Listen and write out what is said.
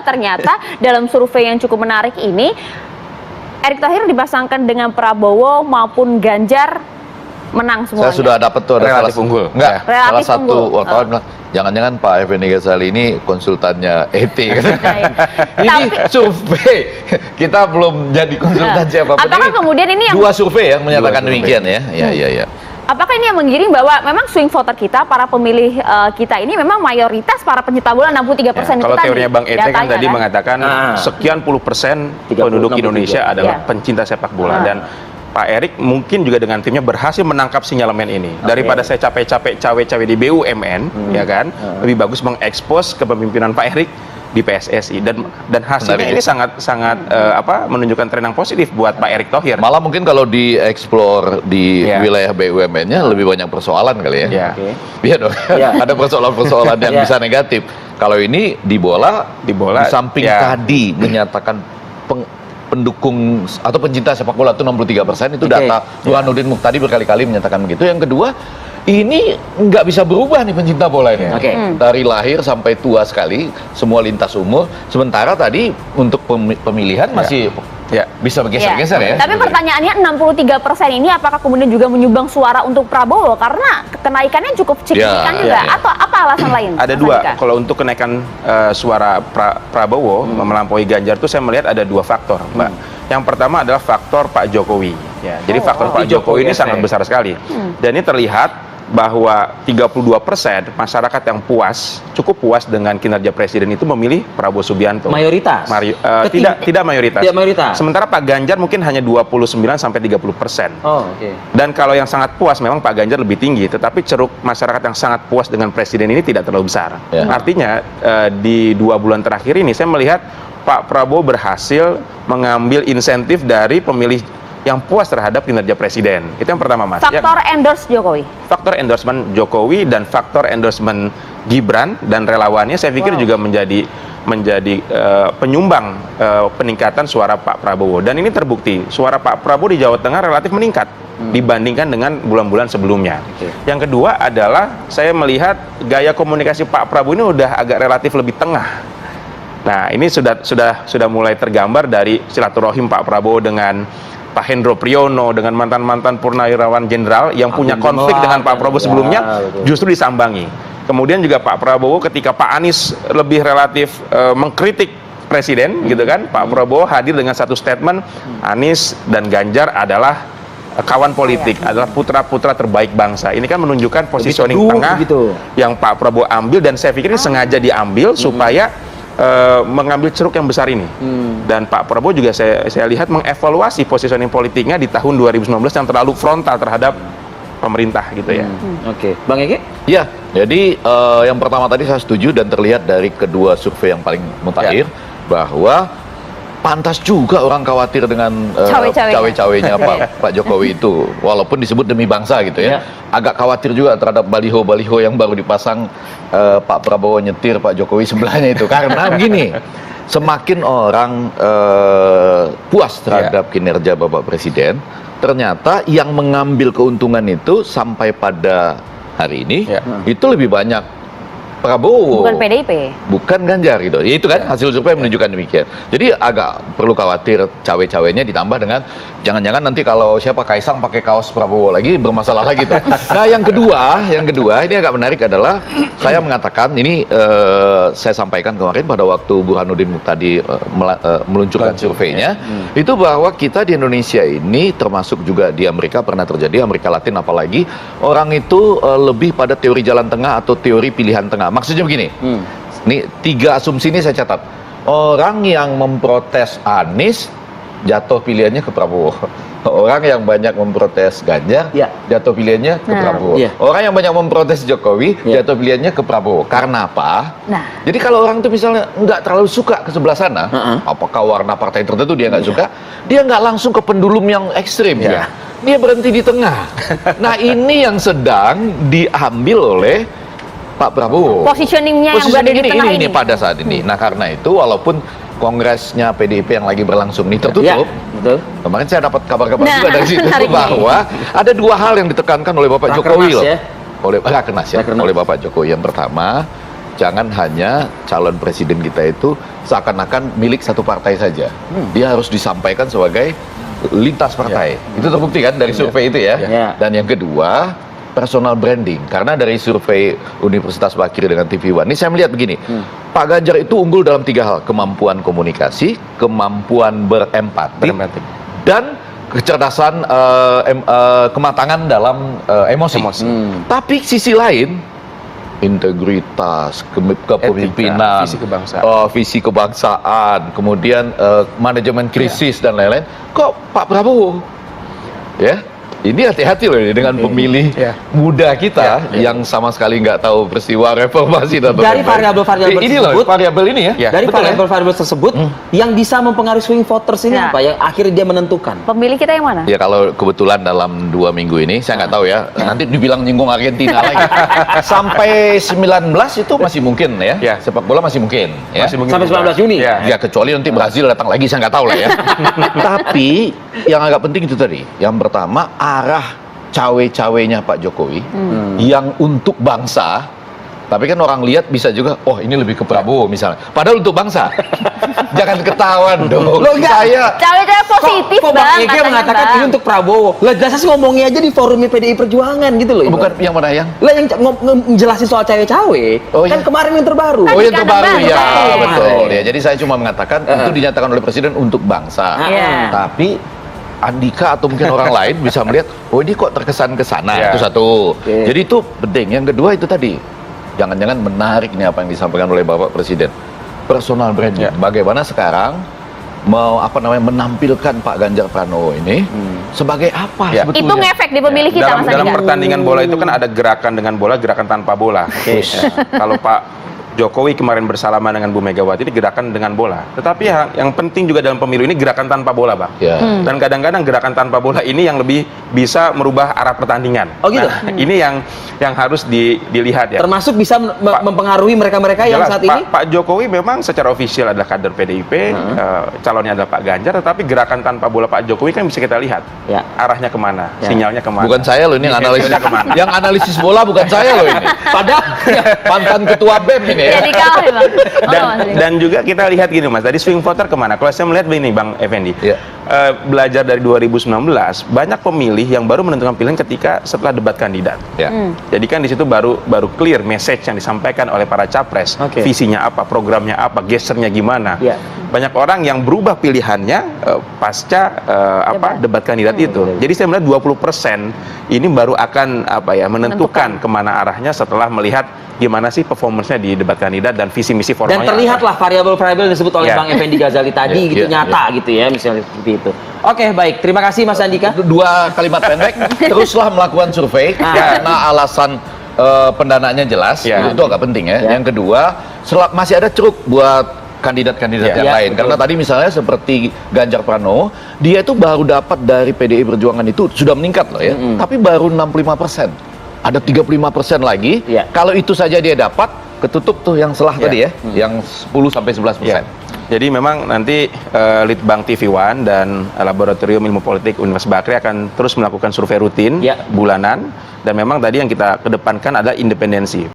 Ternyata dalam survei yang cukup menarik ini, Erick Thohir dipasangkan dengan Prabowo maupun Ganjar menang semuanya. Saya sudah dapat tuh relatif unggul. Enggak, Relatif salah satu unggul. wartawan bilang, jangan-jangan Pak Effendi Ghazali ini konsultannya ET. Ini survei, kita belum jadi konsultan siapapun. Apakah kemudian ini yang dua survei yang menyatakan demikian ya? Iya. Apakah ini yang menggiring bahwa memang swing voter kita, para pemilih kita ini memang mayoritas para pencinta bola 63% itu kalau tadi? teorinya Bang Ete kan tadi mengatakan sekian puluh persen penduduk Indonesia adalah pencinta sepak bola dan Pak Erick mungkin juga dengan timnya berhasil menangkap sinyalemen ini. Daripada saya capek-capek cawe-cawe di BUMN, ya kan, lebih bagus mengekspos kepemimpinan Pak Erick di PSSI dan hasilnya ini sangat menunjukkan tren yang positif buat Pak Erick Thohir. Malah mungkin kalau dieksplor di wilayah BUMN-nya lebih banyak persoalan kali ya. Iya dong. Ada persoalan-persoalan yang bisa negatif. Kalau ini di samping tadi menyatakan pendukung atau pencinta sepak bola itu 63%, itu data Burhanuddin Muhtadi berkali-kali menyatakan begitu. Yang kedua, ini nggak bisa berubah nih pencinta bola ini. Dari lahir sampai tua sekali, semua lintas umur. Sementara tadi untuk pemilihan masih bisa bergeser-geser ya. Tapi pertanyaannya 63% ini apakah kemudian juga menyumbang suara untuk Prabowo? Karena kenaikannya cukup signifikan juga. Atau apa alasan lain? Ada dua. Kalau untuk kenaikan suara Prabowo melampaui Ganjar itu saya melihat ada dua faktor, Mbak. Yang pertama adalah faktor Pak Jokowi. Jadi faktor Pak Jokowi ini sangat besar sekali. Dan ini terlihat bahwa 32% masyarakat yang cukup puas dengan kinerja presiden itu memilih Prabowo Subianto. Mayoritas? Tidak mayoritas. Tidak mayoritas. Sementara Pak Ganjar mungkin hanya 29-30%. Dan kalau yang sangat puas memang Pak Ganjar lebih tinggi, tetapi ceruk masyarakat yang sangat puas dengan presiden ini tidak terlalu besar. Artinya di 2 bulan terakhir ini saya melihat Pak Prabowo berhasil mengambil insentif dari pemilih yang puas terhadap kinerja presiden. Itu yang pertama, Mas. Faktor endorse Jokowi. Faktor endorsement Jokowi dan faktor endorsement Gibran dan relawannya saya pikir juga menjadi penyumbang peningkatan suara Pak Prabowo. Dan ini terbukti, suara Pak Prabowo di Jawa Tengah relatif meningkat dibandingkan dengan bulan-bulan sebelumnya. Yang kedua adalah saya melihat gaya komunikasi Pak Prabowo ini udah agak relatif lebih tengah. Nah, ini sudah mulai tergambar dari silaturahim Pak Prabowo dengan Pak Hendro Priyono, dengan mantan-mantan purnawirawan jenderal yang punya konflik dengan Pak Prabowo sebelumnya, justru disambangi. Kemudian juga Pak Prabowo ketika Pak Anies lebih relatif mengkritik presiden, gitu kan, Pak Prabowo hadir dengan satu statement, Anies dan Ganjar adalah kawan politik, adalah putra-putra terbaik bangsa. Ini kan menunjukkan positioning tengah yang Pak Prabowo ambil, dan saya pikir ini sengaja diambil supaya mengambil ceruk yang besar ini. Dan Pak Prabowo juga saya lihat mengevaluasi positioning politiknya di tahun 2019 yang terlalu frontal terhadap pemerintah gitu ya. Bang Ege? Ya, jadi yang pertama tadi saya setuju dan terlihat dari kedua survei yang paling mutakhir bahwa pantas juga orang khawatir dengan cawe-cawenya Pak Jokowi itu, walaupun disebut demi bangsa gitu ya. Agak khawatir juga terhadap baliho-baliho yang baru dipasang Pak Prabowo nyetir Pak Jokowi sebelahnya itu. Karena begini, semakin orang puas terhadap kinerja Bapak Presiden, ternyata yang mengambil keuntungan itu sampai pada hari ini itu lebih banyak Prabowo, bukan PDIP, bukan Ganjar gitu. Ya, itu kan hasil survei menunjukkan demikian. Jadi agak perlu khawatir cawe-cawenya ditambah dengan jangan-jangan nanti kalau siapa Kaisang pakai kaos Prabowo lagi bermasalah lagi tuh. Nah, yang kedua ini agak menarik adalah saya mengatakan ini saya sampaikan kemarin pada waktu Burhanuddin Muhtadi meluncurkan surveinya itu bahwa kita di Indonesia ini termasuk juga di Amerika pernah terjadi, Amerika Latin apalagi, orang itu lebih pada teori jalan tengah atau teori pilihan tengah. Maksudnya begini, nih 3 asumsi ini saya catat. Orang yang memprotes Anies, jatuh pilihannya ke Prabowo. Orang yang banyak memprotes Ganjar, jatuh pilihannya ke Prabowo. Orang yang banyak memprotes Jokowi, jatuh pilihannya ke Prabowo. Karena apa? Jadi kalau orang itu misalnya nggak terlalu suka ke sebelah sana, apakah warna partai tertentu dia nggak suka, dia nggak langsung ke pendulum yang ekstrim. Dia berhenti di tengah. Nah, ini yang sedang diambil oleh Pak Prabowo. Positioningnya yang berada di tengah ini pada saat ini. Nah, karena itu walaupun kongresnya PDIP yang lagi berlangsung ini tertutup, kemarin saya dapat kabar-kabar juga dari situ bahwa ada 2 hal yang ditekankan oleh Bapak Jokowi loh. Oleh Bapak Jokowi. Yang pertama, jangan hanya calon presiden kita itu seakan-akan milik satu partai saja. Dia harus disampaikan sebagai lintas partai. Itu terbukti kan dari survei itu ya. Dan yang kedua, personal branding. Karena dari survei Universitas Bakri dengan TV One, ini saya melihat begini, Pak Ganjar itu unggul dalam 3 hal: kemampuan komunikasi, kemampuan berempati, dan kecerdasan, kematangan dalam emosi. Tapi sisi lain, integritas, kepemimpinan, visi kebangsaan, kemudian manajemen krisis dan lain-lain. Kok Pak Prabowo, ya? Ini hati-hati loh dengan pemilih muda kita yang sama sekali nggak tahu peristiwa reformasi dan dari variabel-variabel ini tersebut, loh variabel ini ya. Dari variabel-variabel tersebut yang bisa mempengaruhi swing voters ini apa yang akhirnya dia menentukan? Pemilih kita yang mana? Ya kalau kebetulan dalam 2 minggu ini saya nggak tahu ya. Nanti dibilang nyinggung Argentina lagi. Sampai 19 itu masih mungkin ya. Sepak bola masih mungkin. Ya. Sampai 19 Juni. Ya kecuali nanti Brazil datang lagi, saya nggak tahu lah ya. Tapi yang agak penting itu tadi. Yang pertama, arah cawe-cawenya Pak Jokowi yang untuk bangsa. Tapi kan orang lihat bisa juga, oh ini lebih ke Prabowo misalnya. Padahal untuk bangsa. Jangan ketahuan dong. Loh, Saya Cawe-cawe positif kok Bang, Bang Ege katanya, mengatakan Bang. ini untuk Prabowo. Lah jelas sih ngomongnya aja di forumnya PDI Perjuangan gitu loh. bukan yang mana yang? Lah yang ngejelasin soal cawe-cawe kan kemarin yang terbaru. Oh, yang terbaru Kadang-kadang ya, baru. betul. Ya, jadi saya cuma mengatakan itu dinyatakan oleh presiden untuk bangsa. Iya. Tapi Andika atau mungkin orang lain bisa melihat, oh ini kok terkesan ke sana. Itu satu. Jadi itu penting. Yang kedua itu tadi, jangan-jangan menarik nih apa yang disampaikan oleh Bapak Presiden. Personal branding. Bagaimana sekarang mau menampilkan Pak Ganjar Pranowo ini sebagai apa sebetulnya? Itu ngefek di pemilih kita, Mas Dalam Andika. pertandingan bola itu kan ada gerakan dengan bola, gerakan tanpa bola. Kalau Pak Jokowi kemarin bersalaman dengan Bu Megawati, ini gerakan dengan bola. Tetapi yang penting juga dalam pemilu ini gerakan tanpa bola, Bang. Dan kadang-kadang gerakan tanpa bola ini yang lebih bisa merubah arah pertandingan. Oh gitu. Nah, ini yang harus dilihat ya. Termasuk bisa mempengaruhi mereka-mereka yang saat ini. Pak Jokowi memang secara ofisial adalah kader PDIP, calonnya adalah Pak Ganjar, tetapi gerakan tanpa bola Pak Jokowi kan bisa kita lihat arahnya kemana, sinyalnya kemana. Bukan saya loh ini yang analisis. kemana. Yang analisis bola bukan saya loh ini. Padahal mantan ketua BEM ini ya. Jadi kalah ya, Bang. Dan juga kita lihat gini Mas, tadi swing voter kemana? Kalau saya melihat begini Bang Effendi, belajar dari 2019, banyak pemilih yang baru menentukan pilihan ketika setelah debat kandidat. Jadi kan di situ baru clear message yang disampaikan oleh para capres, visinya apa, programnya apa, gesternya gimana. Banyak orang yang berubah pilihannya pasca debat kandidat itu. Jadi saya melihat 20% ini baru akan menentukan kemana arahnya setelah melihat gimana sih performance-nya di debat kandidat dan visi misi formalnya. Dan terlihatlah variabel-variabel yang disebut oleh Bang Effendi Ghazali tadi nyata gitu ya, misalnya seperti itu. Oke, baik. Terima kasih Mas Andika. 2 kalimat pendek, teruslah melakukan survei karena alasan pendanaannya jelas, itu agak penting ya. Yang kedua, masih ada ceruk buat kandidat-kandidat yang lain. Karena tadi misalnya seperti Ganjar Pranowo, dia itu baru dapat dari PDI Perjuangan itu sudah meningkat loh ya, tapi baru 65%. Ada 35% lagi. Kalau itu saja dia dapat, ketutup tuh yang selah tadi ya, yang 10-11%. Jadi memang nanti Litbang TV One dan Laboratorium Ilmu Politik Universitas Bakri akan terus melakukan survei rutin bulanan, dan memang tadi yang kita kedepankan adalah independensi.